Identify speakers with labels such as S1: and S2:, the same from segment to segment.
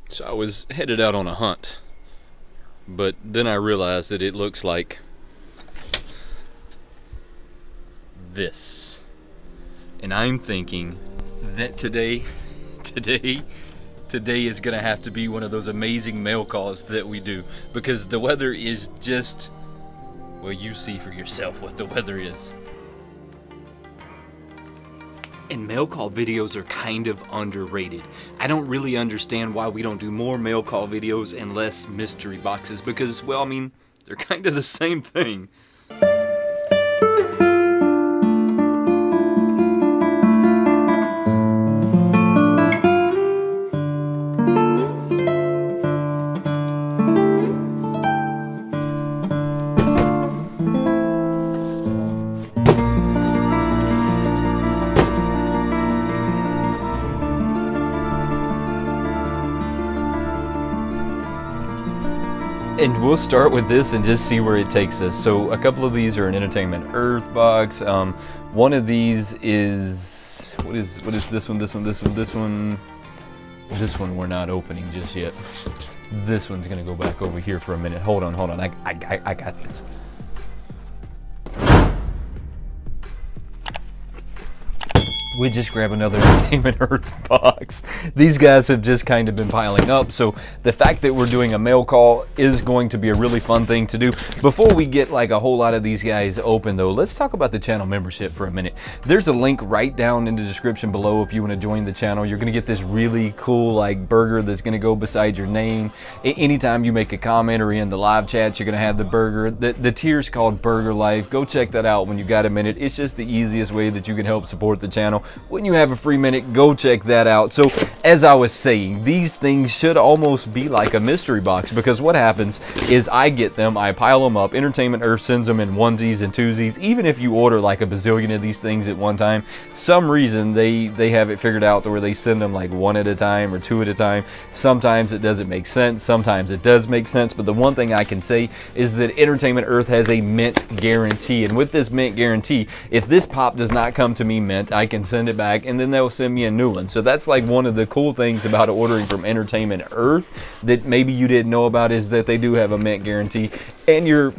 S1: So I was headed out on a hunt, but then I realized that it looks like this. And I'm thinking that today is gonna have to be one of those amazing mail calls that we do, because the weather is just, well, you see for yourself what the weather is. And mail call videos are kind of underrated. I don't really understand why we don't do more mail call videos and less mystery boxes, because, well, I mean, they're kind of the same thing. And we'll start with this and just see where it takes us. So a couple of these are an Entertainment Earth box. One of these is, what is this one? This one we're not opening just yet. This one's gonna go back over here for a minute. Hold on. I got this. We just grab another Entertainment Earth box. These guys have just kind of been piling up, so the fact that we're doing a mail call is going to be a really fun thing to do. Before we get like a whole lot of these guys open though, let's talk about the channel membership for a minute. There's a link right down in the description below if you want to join the channel. You're going to get this really cool like burger that's going to go beside your name. Anytime you make a comment or in the live chats, you're going to have the burger. The tier's called Burger Life. Go check that out when you got a minute. It's just the easiest way that you can help support the channel. When you have a free minute, go check that out. So as I was saying, these things should almost be like a mystery box, because what happens is I get them, I pile them up, Entertainment Earth sends them in onesies and twosies. Even if you order like a bazillion of these things at one time, some reason they have it figured out to where they send them like one at a time or two at a time. Sometimes it doesn't make sense, sometimes it does make sense, but the one thing I can say is that Entertainment Earth has a mint guarantee, and with this mint guarantee, if this pop does not come to me mint, I can send it back and then they'll send me a new one. So that's like one of the cool things about ordering from Entertainment Earth that maybe you didn't know about, is that they do have a mint guarantee and you're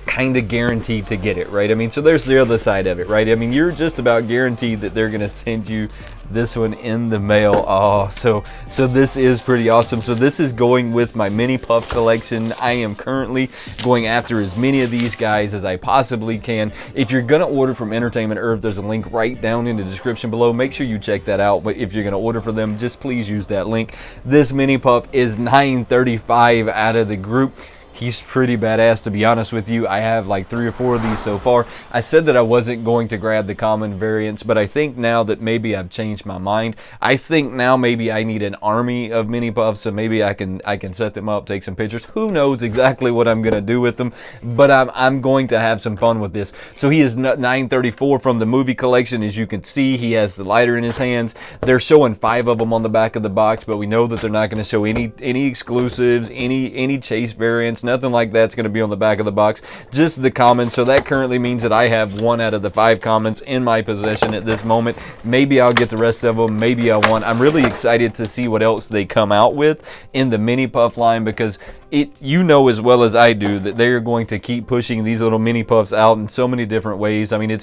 S1: kind of guaranteed to get it, right? I mean, so there's the other side of it, right? I mean, you're just about guaranteed that they're gonna send you this one in the mail. Oh, so this is pretty awesome. So this is going with my mini puff collection. I am currently going after as many of these guys as I possibly can. If you're gonna order from Entertainment Earth, there's a link right down in the description below. Make sure you check that out. But if you're gonna order for them, just please use that link. This mini puff is 935 out of the group. He's pretty badass, to be honest with you. I have like 3 or 4 of these so far. I said that I wasn't going to grab the common variants, but I think now that maybe I've changed my mind. I think now maybe I need an army of mini puffs, so maybe I can set them up, take some pictures. Who knows exactly what I'm gonna do with them, but I'm going to have some fun with this. So he is 934 from the movie collection. As you can see, he has the lighter in his hands. They're showing 5 of them on the back of the box, but we know that they're not going to show any exclusives, any chase variants. Nothing like that's going to be on the back of the box, just the common. So that currently means that I have 1 out of the 5 commons in my possession at this moment. Maybe I'll get the rest of them, maybe I won't. I'm really excited to see what else they come out with in the mini puff line, because you know as well as I do that they're going to keep pushing these little mini puffs out in so many different ways. I mean,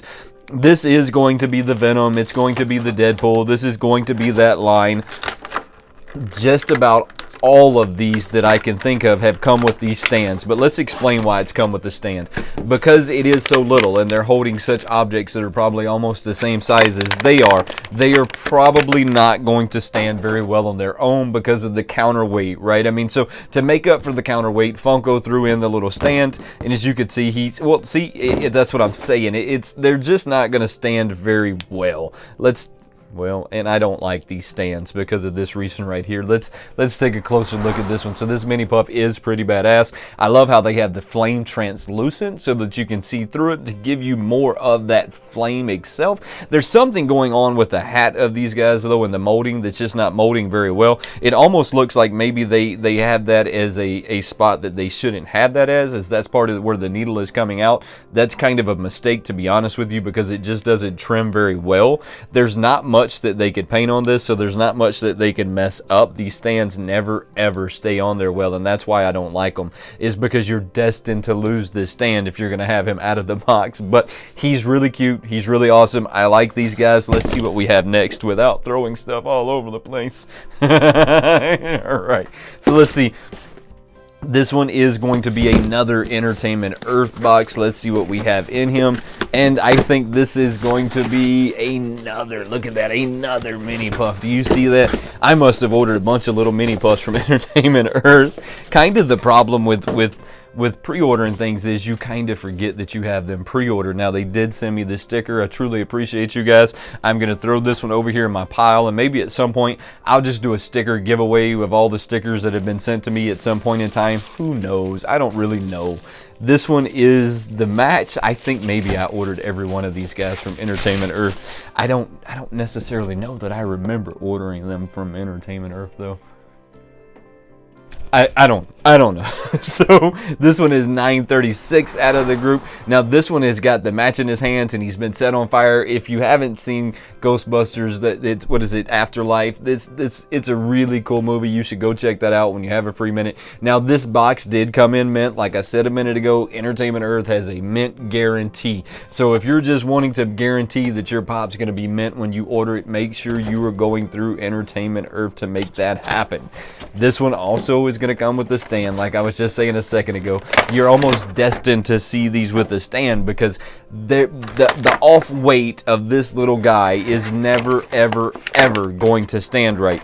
S1: this is going to be the Venom, it's going to be the Deadpool, this is going to be that line. Just about all of these that I can think of have come with these stands, but let's explain why it's come with the stand. Because it is so little and they're holding such objects that are probably almost the same size as they are probably not going to stand very well on their own because of the counterweight, right? I mean, so to make up for the counterweight, Funko threw in the little stand, and as you can see, that's what I'm saying. They're just not going to stand very well. Well, and I don't like these stands because of this reason right here. Let's take a closer look at this one. So this mini puff is pretty badass. I love how they have the flame translucent so that you can see through it to give you more of that flame itself. There's something going on with the hat of these guys though, in the molding, that's just not molding very well. It almost looks like maybe they have that as a spot that they shouldn't have that as that's part of where the needle is coming out. That's kind of a mistake, to be honest with you, because it just doesn't trim very well. There's not much much that they could paint on this, so there's not much that they can mess up. These stands never ever stay on there well, and that's why I don't like them, is because you're destined to lose this stand if you're going to have him out of the box. But he's really cute. He's really awesome. I like these guys. Let's see what we have next without throwing stuff all over the place. All right, so let's see. This one is going to be another Entertainment Earth box. Let's see what we have in him. And I think this is going to be another, look at that, another mini puff. Do you see that? I must have ordered a bunch of little mini puffs from Entertainment Earth. Kind of the problem with pre-ordering things is you kind of forget that you have them pre-ordered. Now, they did send me this sticker. I truly appreciate you guys. I'm going to throw this one over here in my pile, and maybe at some point I'll just do a sticker giveaway of all the stickers that have been sent to me at some point in time. Who knows? I don't really know. This one is the match. I think maybe I ordered every one of these guys from Entertainment Earth. I don't necessarily know that I remember ordering them from Entertainment Earth, though. I don't know. So this one is 936 out of the group. Now this one has got the match in his hands and he's been set on fire. If you haven't seen Ghostbusters, it's, what is it, Afterlife? It's a really cool movie. You should go check that out when you have a free minute. Now this box did come in mint. Like I said a minute ago, Entertainment Earth has a mint guarantee. So if you're just wanting to guarantee that your pop's going to be mint when you order it, make sure you are going through Entertainment Earth to make that happen. This one also is going to come with the stand. Like I was just saying a second ago, you're almost destined to see these with a stand because the off weight of this little guy is never ever going to stand right.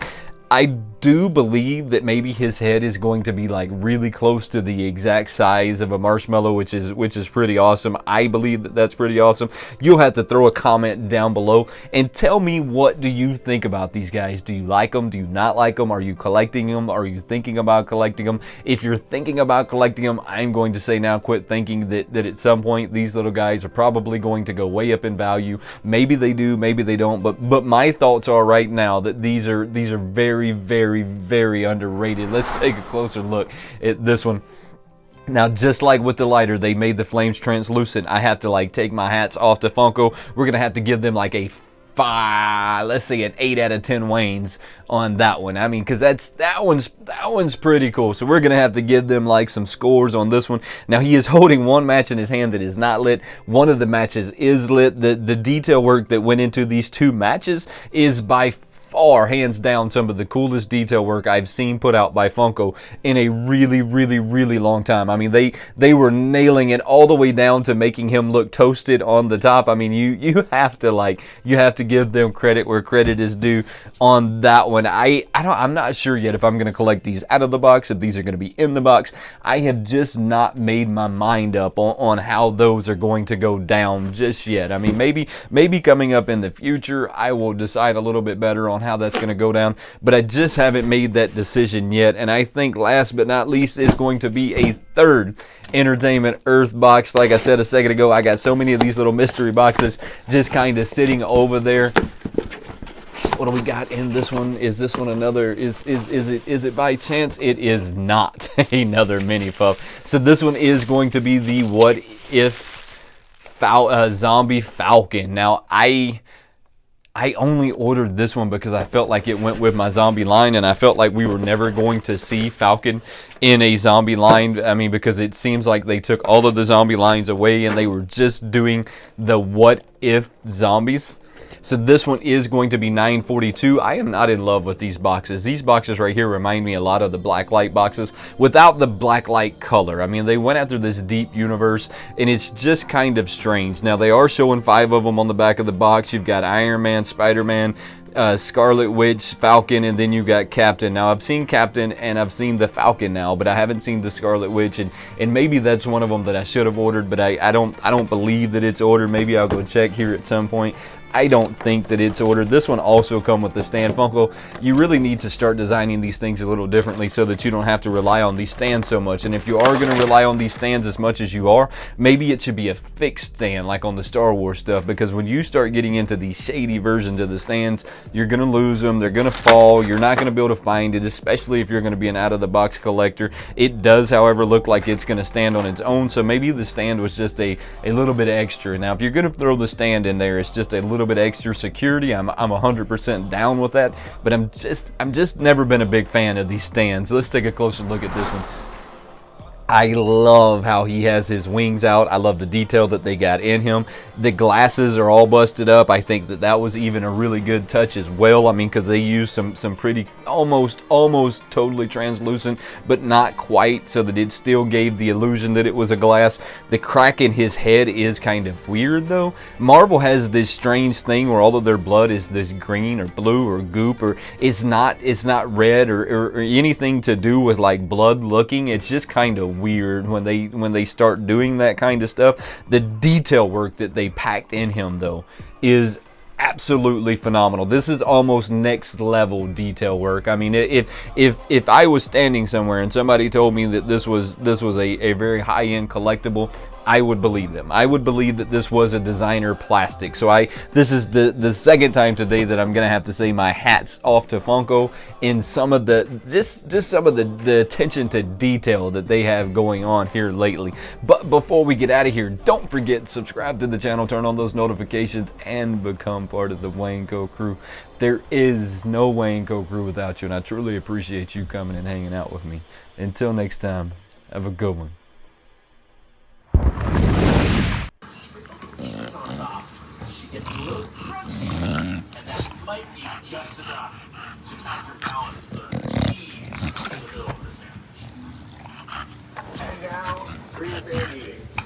S1: I do believe that maybe his head is going to be like really close to the exact size of a marshmallow, which is pretty awesome. I believe that that's pretty awesome. You'll have to throw a comment down below and tell me, what do you think about these guys? Do you like them? Do you not like them? Are you collecting them? Are you thinking about collecting them? If you're thinking about collecting them, I'm going to say now, quit thinking that at some point these little guys are probably going to go way up in value. Maybe they do, maybe they don't, but my thoughts are right now that these are very underrated. Let's take a closer look at this one. Now, just like with the lighter, they made the flames translucent. I have to like take my hats off to Funko. We're gonna have to give them like a 5, let's say an 8 out of 10 Waynes on that one. I mean, because that one's pretty cool. So we're gonna have to give them like some scores on this one. Now he is holding one match in his hand that is not lit. One of the matches is lit. The detail work that went into these two matches is by far, hands down, some of the coolest detail work I've seen put out by Funko in a really long time. I mean, they were nailing it all the way down to making him look toasted on the top. I mean, you have to give them credit where credit is due on that one. I'm not sure yet if I'm going to collect these out of the box, if these are going to be in the box. I have just not made my mind up on how those are going to go down just yet. I mean, maybe coming up in the future I will decide a little bit better on how that's going to go down, but I just haven't made that decision yet. And I think last but not least is going to be a third Entertainment Earth box. Like I said a second ago, I got so many of these little mystery boxes just kind of sitting over there. What do we got in this one? Is this one another, is it by chance? It is not another mini puff. So this one is going to be the What If Zombie Falcon. Now I only ordered this one because I felt like it went with my zombie line, and I felt like we were never going to see Falcon in a zombie line. I mean, because it seems like they took all of the zombie lines away and they were just doing the What If zombies. So this one is going to be $9.42. I am not in love with these boxes. These boxes right here remind me a lot of the Blacklight boxes without the Blacklight color. I mean, they went after this deep universe, and it's just kind of strange. Now, they are showing 5 of them on the back of the box. You've got Iron Man, Spider-Man, Scarlet Witch, Falcon, and then you got Captain. Now, I've seen Captain and I've seen the Falcon now, but I haven't seen the Scarlet Witch, and maybe that's one of them that I should have ordered, but I don't believe that it's ordered. Maybe I'll go check here at some point. I don't think that it's ordered. This one also come with the stand. Funko, you really need to start designing these things a little differently so that you don't have to rely on these stands so much. And if you are going to rely on these stands as much as you are, maybe it should be a fixed stand like on the Star Wars stuff, because when you start getting into these shady versions of the stands, you're going to lose them. They're going to fall. You're not going to be able to find it, especially if you're going to be an out-of-the-box collector. It does, however, look like it's going to stand on its own, so maybe the stand was just a little bit extra. Now, if you're going to throw the stand in there, it's just a little little bit extra security, I'm 100% down with that. But I'm just never been a big fan of these stands. Let's take a closer look at this one. I love how he has his wings out. I love the detail that they got in him. The glasses are all busted up. I think that was even a really good touch as well. I mean, because they used some pretty almost totally translucent, but not quite, so that it still gave the illusion that it was a glass. The crack in his head is kind of weird though. Marvel has this strange thing where all of their blood is this green or blue or goop, or it's not red or anything to do with like blood looking. It's just kind of weird when they start doing that kind of stuff. The detail work that they packed in him though is absolutely phenomenal. This is almost next level detail work. I mean, if I was standing somewhere and somebody told me that this was a very high-end collectible, I would believe them. I would believe that this was a designer plastic. So this is the second time today that I'm gonna have to say my hat's off to Funko in some of the just some of the attention to detail that they have going on here lately. But before we get out of here, don't forget to subscribe to the channel, turn on those notifications, and become part of the Wayneko crew. There is no Wayneko crew without you, and I truly appreciate you coming and hanging out with me. Until next time, have a good one.
S2: On top, she gets a little crunchy, and that might be just enough to counterbalance the cheese in the middle of the sandwich. And now, freeze and eating.